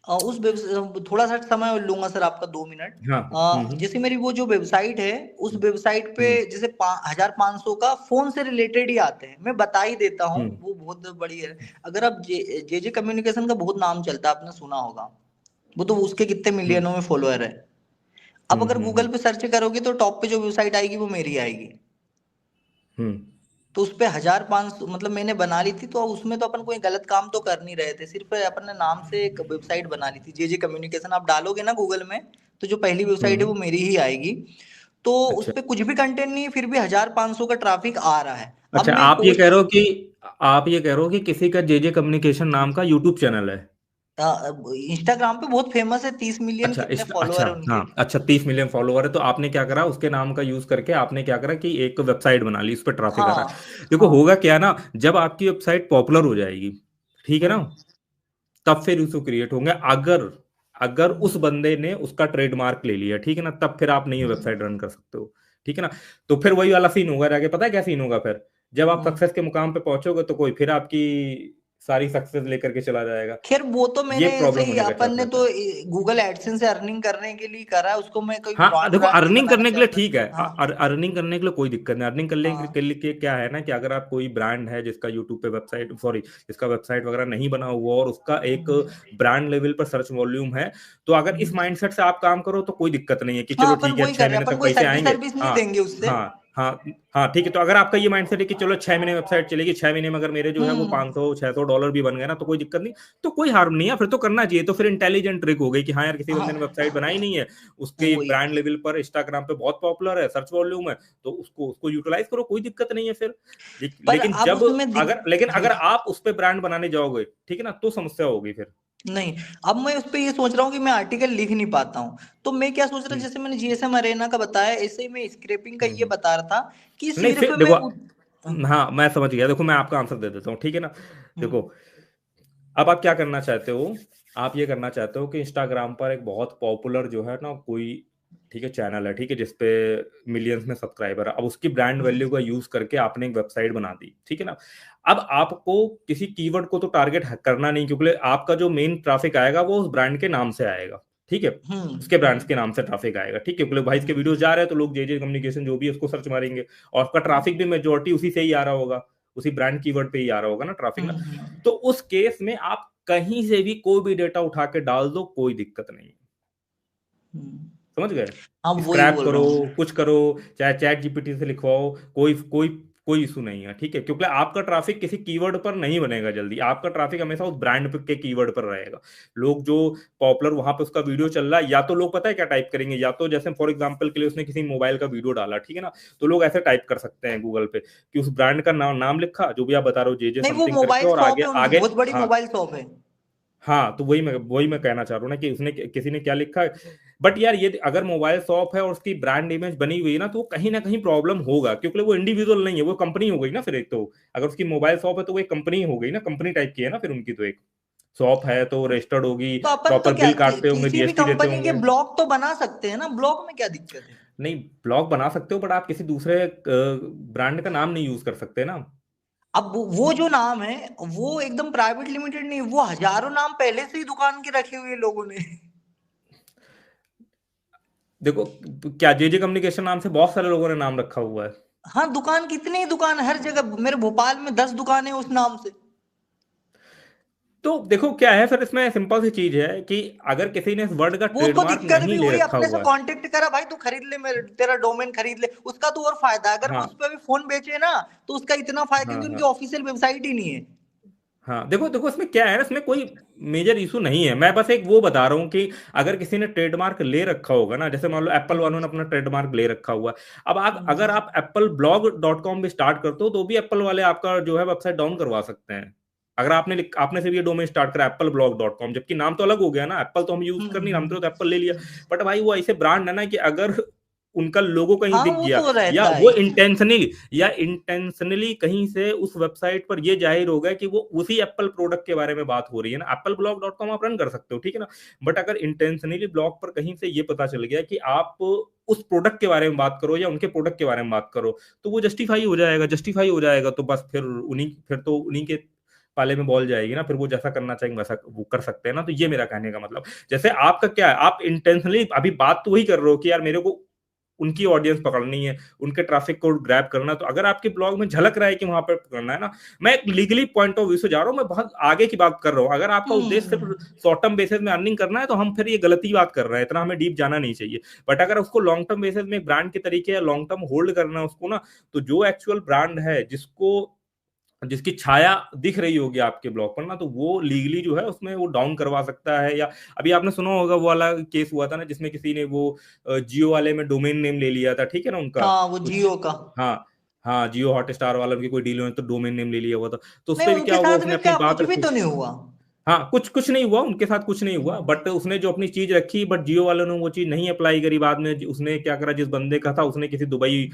उस थोड़ा सा समय लूंगा सर आपका 2 मिनट। हाँ। जैसे मेरी वो जो वेबसाइट है, उस वेबसाइट पे हम्म जैसे 1500 का फोन से रिलेटेड ही आते हैं। मैं बता ही देता हूँ, हम्म वो बहुत बड़ी है। अगर आप जे जे कम्युनिकेशन का बहुत नाम चलता है, आपने सुना होगा। वो तो उसके कितने हम्म मिलियनों में फॉलोअर है। अब अगर गूगल हम्म पे सर्च करोगे तो टॉप पे जो वेबसाइट आएगी वो मेरी आएगी। हम्म तो उस पे 1500, मतलब मैंने बना ली थी, तो उसमें तो अपन कोई गलत काम तो कर नहीं रहे थे, सिर्फ अपन ने नाम से एक वेबसाइट बना ली थी। जे जे कम्युनिकेशन आप डालोगे ना गूगल में, तो जो पहली वेबसाइट है वो हम्म। मेरी ही आएगी। तो उस अच्छा पे कुछ भी कंटेंट नहीं है, फिर भी 1500 का ट्रैफिक आ रहा है। अब अच्छा, मैं पोस्ट आप ये कह रहे हो कि किसी का जेजे कम्युनिकेशन नाम का यूट्यूब चैनल है। इंस्टाग्राम पे बहुत फेमस है, 30 मिलियन कितने अच्छा, फॉलोअर है हाँ, उनके। अच्छा, 30 मिलियन फॉलोवर है, तो आपने क्या करा, उसके नाम का यूज करके आपने क्या करा कि एक वेबसाइट बना ली, उस पर ट्रैफिक आ रहा हाँ है। देखो हाँ। होगा क्या ना, जब आपकी वेबसाइट पॉपुलर हो जाएगी, ठीक है ना, हम्म तब फिर इशू क्रिएट होंगे। अगर अगर उस हम्म बंदे ने उसका ट्रेडमार्क ले लिया, ठीक है ना, तब फिर आप नहीं हम्म वेबसाइट रन कर सकते हो। ठीक है ना। तो फिर वही वाला सीन होगा जाके, पता है क्या सीन होगा फिर, जब आप हम्म। सक्सेस के मुकाम पे पहुंचोगे तो कोई फिर आपकी सारी सक्सेस लेकर के चला जाएगा। खैर वो तो ये मैंने ऐसे प्रॉब्लम ही, होने का अपन चांस ने रहता तो है। गूगल एडसेंस से अर्निंग करने के लिए करा है उसको, मैं कोई हाँ, ब्रांड देखो, ब्रांड नहीं अर्निंग बनाना करने के लिए चाहता। ठीक है। हाँ अर्निंग करने के लिए कोई दिक्कत नहीं। अर्निंग करने हाँ। के लिए क्या है ना, कि अगर आप कोई ब्रांड है जिसका यूट्यूब पे वेबसाइट, सॉरी, जिसका वेबसाइट वगैरह नहीं बना हुआ और उसका एक हम्म, ब्रांड लेवल पर सर्च वॉल्यूम है, तो अगर इस हम्म। माइंडसेट से आप काम करो तो कोई दिक्कत नहीं है कि हाँ चलो अपन ठीक है, वही कर छह रहे हैं, महीने अपन तक कोई पैसे सर्विस आएंगे। सर्विस नहीं हाँ देंगे उससे। हाँ हाँ हाँ, ठीक है। तो अगर आपका ये माइंडसेट है कि चलो 6 महीने वेबसाइट चलेगी, 6 महीने में अगर मेरे जो है वो हम्म 500 600 डॉलर भी बन गए ना, तो कोई दिक्कत नहीं। तो कोई हार्म नहीं है, फिर तो करना चाहिए। तो फिर इंटेलिजेंट ट्रिक हो गई कि हाँ यार, किसी बंदे ने हाँ। वेबसाइट बनाई नहीं है, उसके वही। ब्रांड लेवल पर इंस्टाग्राम पे बहुत पॉपुलर है, सर्च वॉल्यूम है, तो उसको उसको यूटिलाइज करो, कोई दिक्कत नहीं है फिर। पर लेकिन अब जब उसमें लेकिन जी। अगर आप उस पर ब्रांड बनाने जाओगे, ठीक है ना, तो समस्या होगी फिर। नहीं, अब मैं उस पे ये सोच रहा हूँ कि मैं आर्टिकल लिख नहीं पाता हूँ। तो मैं क्या सोच रहा, हम्म जैसे मैंने जीएसएम अरेना का बताया, ऐसे ही मैं स्क्रैपिंग का ये हम्म। बता रहा था कि नहीं, सिर्फ फिर मैं देखो, हाँ, मैं समझ गया। देखो, मैं आपका आंसर दे देता हूँ, ठीक है ना। देखो, हम्म अब आप क्या करना चाहते हो, आप ये करना चाहते हो कि इंस्टाग्राम पर एक बहुत पॉपुलर जो है ना कोई, ठीक है, चैनल है, ठीक है, जिसपे मिलियंस में सब्सक्राइबर है। अब उसकी ब्रांड वैल्यू का यूज करके आपने एक वेबसाइट बना दी, ठीक है ना। अब आपको किसी कीवर्ड को तो टारगेट करना नहीं, क्योंकि आपका जो मेन ट्रैफिक आएगा वो उस ब्रांड के नाम से आएगा, ठीक है। उसके ब्रांड्स हम्म के नाम से ट्रैफिक आएगा, ठीक है, क्योंकि भाई इसके वीडियोस जा रहे हैं तो लोग जे जे कम्युनिकेशन जो भी है उसको सर्च मारेंगे, और उसका ट्रैफिक भी मेजोरिटी उसी से ही आ रहा होगा, उसी ब्रांड कीवर्ड पे ही आ रहा होगा ना ट्रैफिक ना। हम्म तो उस केस में आप कहीं से भी कोई भी डेटा उठा के डाल दो, कोई दिक्कत नहीं है। हम्म। समझ गए। हाँ वही स्क्रैप बोल रहा करो, हूँ। कुछ करो, चाहे चैट जीपीटी से लिखवाओ, कोई कोई कोई इशू नहीं है, ठीक है, क्योंकि आपका ट्रैफिक किसी कीवर्ड पर नहीं बनेगा जल्दी। आपका ट्रैफिक हमेशा उस ब्रांड के कीवर्ड पर रहेगा। लोग जो पॉपुलर वहां पे उसका वीडियो चल रहा है, या तो लोग पता है क्या टाइप करेंगे, या तो जैसे फॉर एग्जांपल के लिए उसने किसी मोबाइल का वीडियो डाला, ठीक है ना, तो लोग ऐसे टाइप कर सकते हैं गूगल पे कि उस ब्रांड का नाम लिखा, जो भी आप बता रहे हो, जे जे नहीं, वो समथिंग करके, मोबाइल और शॉप आगे है उनकी, आगे। बहुत बड़ी हाँ मोबाइल शॉप है। हाँ, तो वही मैं कहना चाह रहा हूँ ना, कि उसने किसी ने क्या लिखा है। बट यार, ये अगर मोबाइल शॉप है और उसकी ब्रांड इमेज बनी हुई है ना, तो वो कहीं ना कहीं प्रॉब्लम होगा, क्योंकि वो इंडिविजुअल नहीं है, वो कंपनी हो गई ना फिर। एक तो अगर उसकी मोबाइल शॉप है तो वो एक कंपनी हो गई ना, कंपनी टाइप की है ना फिर उनकी, तो एक शॉप है तो रजिस्टर्ड होगी, तो अपन तो प्रॉपर क्या बिल काटते होंगे, किसी भी जीएसटी देते कंपनी के होंगे। ब्लॉग तो बना सकते हैं ना, ब्लॉग में क्या दिक्कत है। नहीं, ब्लॉग बना सकते हो, बट आप किसी दूसरे ब्रांड का नाम नहीं यूज कर सकते ना। अब वो जो नाम है, वो एकदम प्राइवेट लिमिटेड नहीं, वो हजारों नाम पहले से ही दुकान के रखे हुए लोगों ने। देखो, क्या जेजे कम्युनिकेशन नाम से बहुत सारे लोगों ने नाम रखा हुआ है। हाँ, दुकान कितनी ही दुकान, हर जगह, मेरे भोपाल में 10 दुकानें उस नाम से। तो देखो क्या है फिर, इसमें सिंपल सी चीज है कि अगर किसी ने इस वर्ड का वो उसको ट्रेडमार्क दिक्कत नहीं भी ले हुई, रखा अपने से हुआ है। कांटेक्ट करा, भाई तू खरीद ले, मेरे तेरा डोमेन खरीद ले, उसका तो और फायदा है। अगर वो उस हाँ पर भी फोन बेचे ना, तो उसका इतना फायदा, हाँ क्योंकि उनकी हाँ ऑफिशियल वेबसाइट ही नहीं है। हाँ, देखो देखो, इसमें क्या है ना, इसमें कोई मेजर इशू नहीं है। मैं बस एक वो बता रहा हूँ कि अगर किसी ने ट्रेडमार्क ले रखा होगा ना, जैसे मान लो एप्पल हम्म वालों ने अपना ट्रेडमार्क ले रखा हुआ है। अब अगर हम्म। आप एप्पल ब्लॉग डॉट कॉम भी स्टार्ट करते हो, तो भी एप्पल वाले आपका जो है वेबसाइट डाउन करवा सकते हैं। अगर आपने सिर्फ ये डोमेन स्टार्ट करा एप्पल ब्लॉग डॉट कॉम, जबकि नाम तो अलग हो गया ना, एप्पल तो हम यूज कर नहीं रहे, हम तो एप्पल ले लिया। हम्म। बट भाई वो ऐसे ब्रांड है ना कि अगर उनका लोगो कहीं हाँ दिख वो गया, तो या रहता वो ही। इंटेंशनली कहीं से उस वेबसाइट पर ये जाहिर हो गया कि वो उसी एप्पल प्रोडक्ट के बारे में बात हो रही है ना, एप्पल ब्लॉग डॉट कॉम आप रन कर सकते हो, ठीक है ना। बट अगर इंटेंशनली ब्लॉग पर कहीं से ये पता चल गया कि आप उस प्रोडक्ट के बारे में बात करो या उनके प्रोडक्ट के बारे में बात करो, तो वो जस्टिफाई हो जाएगा। तो बस फिर उन्हीं के पाले में बॉल जाएगी ना, फिर वो जैसा करना चाहेंगे वैसा वो कर सकते हैं ना। तो ये मेरा कहने का मतलब, जैसे आपका क्या है, आप इंटेंशनली अभी बात तो वही कर रहे हो कि यार मेरे को उनकी ऑडियंस पकड़नी है, उनके ट्रैफिक को ग्रैब करना, तो अगर आपके ब्लॉग में झलक रहा है कि वहां पर करना है ना, मैं एक लीगली पॉइंट ऑफ व्यू से जा रहा हूँ, मैं बहुत आगे की बात कर रहा हूँ। अगर आपका उद्देश्य सिर्फ शॉर्ट टर्म बेसिस में अर्निंग करना है तो हम फिर ये गलती बात कर रहे हैं, इतना हमें डीप जाना नहीं चाहिए। बट अगर उसको लॉन्ग टर्म बेसिस में ब्रांड के तरीके या लॉन्ग टर्म होल्ड करना है उसको ना, तो जो एक्चुअल ब्रांड है जिसको जिसकी छाया दिख रही होगी आपके ब्लॉग पर ना, तो वो लीगली जो है उसमें वो डाउन करवा सकता है। या अभी आपने सुना होगा वो वाला केस हुआ था ना, जिसमें किसी ने वो जियो वाले में डोमेन नेम ले लिया था, ठीक है ना, उनका हाँ, वो कुछ। जियो का। हाँ, हाँ, जियो हॉटस्टार वाला उनकी कोई डील हुई तो डोमेन नेम ले लिया हुआ था। तो उस नहीं, पे भी क्या उनके हुआ, साथ उसने में अपनी क्या बात कुछ भी रखी। तो नहीं हुआ। हाँ, कुछ कुछ नहीं हुआ उनके साथ, कुछ नहीं हुआ, बट उसने जो अपनी चीज रखी, बट जियो वालों ने वो चीज नहीं अप्लाई करी। बाद में उसने क्या करा, जिस बंदे का था उसने किसी दुबई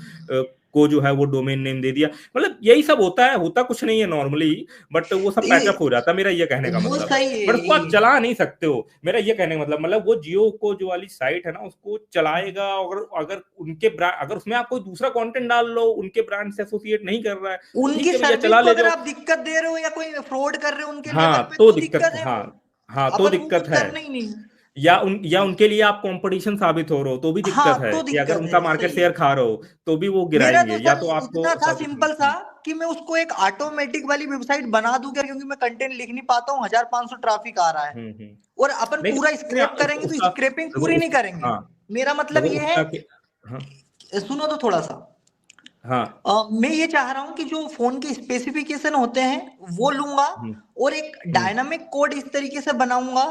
को जो है वो डोमेन नेम दे दिया। मतलब यही सब होता है, होता कुछ नहीं है नॉर्मली, बट वो सब पैचअप हो जाता है, मेरा ये कहने का वो मतलब है। सही है बट उसको आप चला नहीं सकते हो, मेरा ये कहने का मतलब वो जियो को जो वाली साइट है ना उसको चलाएगा, अगर अगर उनके ब्रांड, अगर उसमें आप कोई दूसरा कंटेंट डाल लो, उनके ब्रांड से एसोसिएट नहीं कर रहा है, उनकी ठीक है भैया सर्विस चला को ले अगर जाओ। आप दिक्कत दे रहे हो या कोई फ्रॉड कर रहे हो उनके लेवल हाँ पे, तो तो दिक्कत, दिक्कत है हाँ, वो। हाँ तो अपन वो दिक्कत कुछ है। करना ही नहीं। या उनके लिए आप कंपटीशन साबित हो रहे हो तो भी हाँ, दिक्कत है, तो कि अगर दिक्कत उनका है, मार्केट सही शेयर है। खा रहे हो तो भी वो मेरा तो गिराएंगे, या सर तो आपको इतना था, सब। सिंपल सा, कि मैं उसको एक ऑटोमेटिक वाली वेबसाइट बना दूं क्या, क्योंकि मैं कंटेंट लिख नहीं पाता हूँ, 1500 ट्रैफिक आ रहा है। हम्म। और अपन नहीं पूरा नहीं, स्क्रैप करेंगे तो उसका स्क्रैपिंग देखो पूरी उस नहीं करेंगे। हाँ मेरा मतलब देखो ये है, उसका हाँ, सुनो तो थोड़ा सा। हाँ। मैं ये चाह रहा हूँ कि जो फोन के स्पेसिफिकेशन होते हैं वो लूंगा, हम्म, और एक हम्म, डायनामिक कोड इस तरीके से बनाऊंगा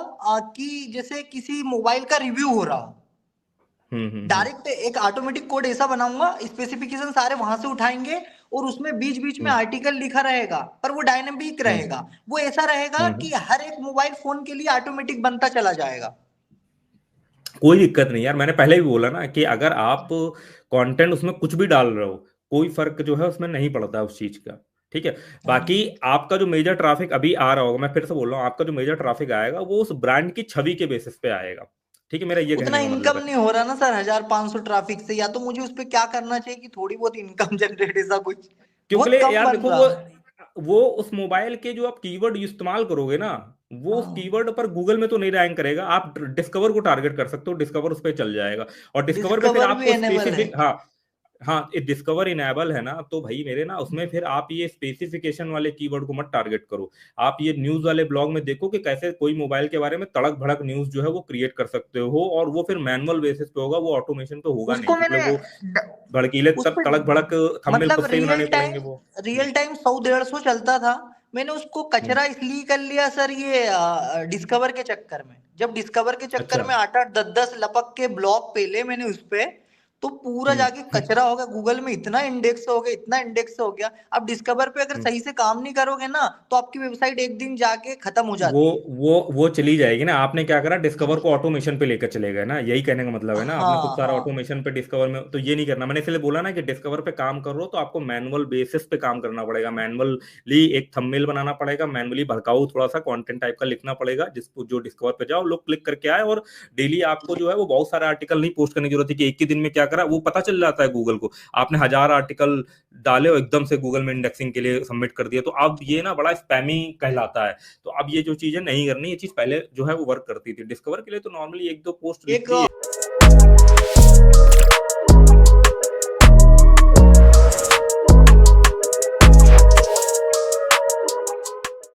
कि जैसे किसी मोबाइल का रिव्यू हो रहा हो, हम्म, डायरेक्ट एक ऑटोमेटिक कोड ऐसा बनाऊंगा, स्पेसिफिकेशन सारे वहां से उठाएंगे, और उसमें बीच बीच में हम्म, आर्टिकल लिखा रहेगा, पर वो डायनेमिक हम्म, रहेगा। वो ऐसा रहेगा हम्म। कि हर एक मोबाइल फोन के लिए ऑटोमेटिक बनता चला जाएगा। कोई दिक्कत नहीं यार, मैंने पहले भी बोला ना कि अगर आप कंटेंट उसमें कुछ भी डाल रहे हो, कोई फर्क जो है उसमें नहीं पड़ता उस चीज का, ठीक है। बाकी आपका जो मेजर ट्रैफिक अभी आ रहा होगा, मैं फिर से बोल रहा हूँ, आपका जो मेजर ट्रैफिक आएगा वो उस ब्रांड की छवि के बेसिस पे आएगा, ठीक है, मेरा ये उतना कहने का मतलब इनकम है। नहीं हो रहा ना सर 1500 ट्रैफिक से, या तो मुझे उस पर क्या करना चाहिए कि थोड़ी बहुत इनकम जनरेट, ऐसा कुछ क्योंकि बहुत कम यार बन देखो रहा। वो उस मोबाइल के जो आप कीवर्ड इस्तेमाल करोगे ना, वो उस हाँ, कीवर्ड पर गूगल में तो नहीं रैंक करेगा। आप डिस्कवर को टारगेट कर सकते हो, डिस्कवर उस पर चल जाएगा। और डिस्कवर पे फिर डिस्कवर भी आपको एनेबल है। स्पेसिफिक, हाँ, हाँ, ये डिस्कवर इनेबल है ना, तो भाई मेरे ना उसमें फिर आप ये स्पेसिफिकेशन वाले कीवर्ड को मत टारगेट करो। आप ये न्यूज वाले ब्लॉग में देखो कि कैसे कोई मोबाइल के बारे में तड़क भड़क न्यूज जो है वो क्रिएट कर सकते हो, और वो फिर मैनुअल बेसिस पे होगा, वो ऑटोमेशन पे होगा नहीं, उसको क्योंकि मैंने वो भड़कीले उस पे तड़क भड़क थंबनेल मतलब खुद से ही बनाने पड़ेंगे वो। रियल टाइम 100-150 चलता था। मैंने उसको हम्म, कचरा इसलिए कर लिया सर, ये डिस्कवर के चक्कर में, जब डिस्कवर के चक्कर अच्छा। में 8-8 10-10 लपक के ब्लॉग पेले मैंने उस पे, तो पूरा जाके हम्म, कचरा हो गया, गूगल में इतना इंडेक्स हो गया, इतना इंडेक्स हो गया। अब डिस्कवर पे अगर हम्म। सही से काम नहीं करोगे ना, तो आपकी वेबसाइट एक दिन जाके खत्म हो वो जाती है। वो चली जाएगी ना। आपने क्या करा, डिस्कवर को ऑटोमेशन पे लेकर चले गए ना, यही कहने का मतलब है ना, आपने खूब हाँ, सारा हाँ, ऑटोमेशन पे डिस्कवर में, तो ये नहीं करना। मैंने इसलिए बोला ना कि डिस्कवर पे काम कर रहे हो तो आपको मैनुअल बेसिस पे काम करना पड़ेगा, मैनुअली एक थंबनेल बनाना पड़ेगा, मैनुअली भड़काऊ थोड़ा सा कंटेंट टाइप का लिखना पड़ेगा, जिसको जो डिस्कवर पे जाओ लोग क्लिक करके आए, और डेली आपको जो है वो बहुत सारे आर्टिकल नहीं पोस्ट करने की जरूरत है कि एक ही दिन में क्या करा, वो पता चल जाता है गूगल को। आपने 1000 आर्टिकल डाले और एकदम से गूगल में इंडेक्सिंग के लिए सबमिट कर दिया, तो अब ये ना बड़ा स्पैमी कहलाता है। तो अब ये जो चीजें नहीं करनी, ये चीज पहले जो है वो वर्क करती थी। डिस्कवर के लिए तो नॉर्मली एक दो पोस्ट एक लिख दी है।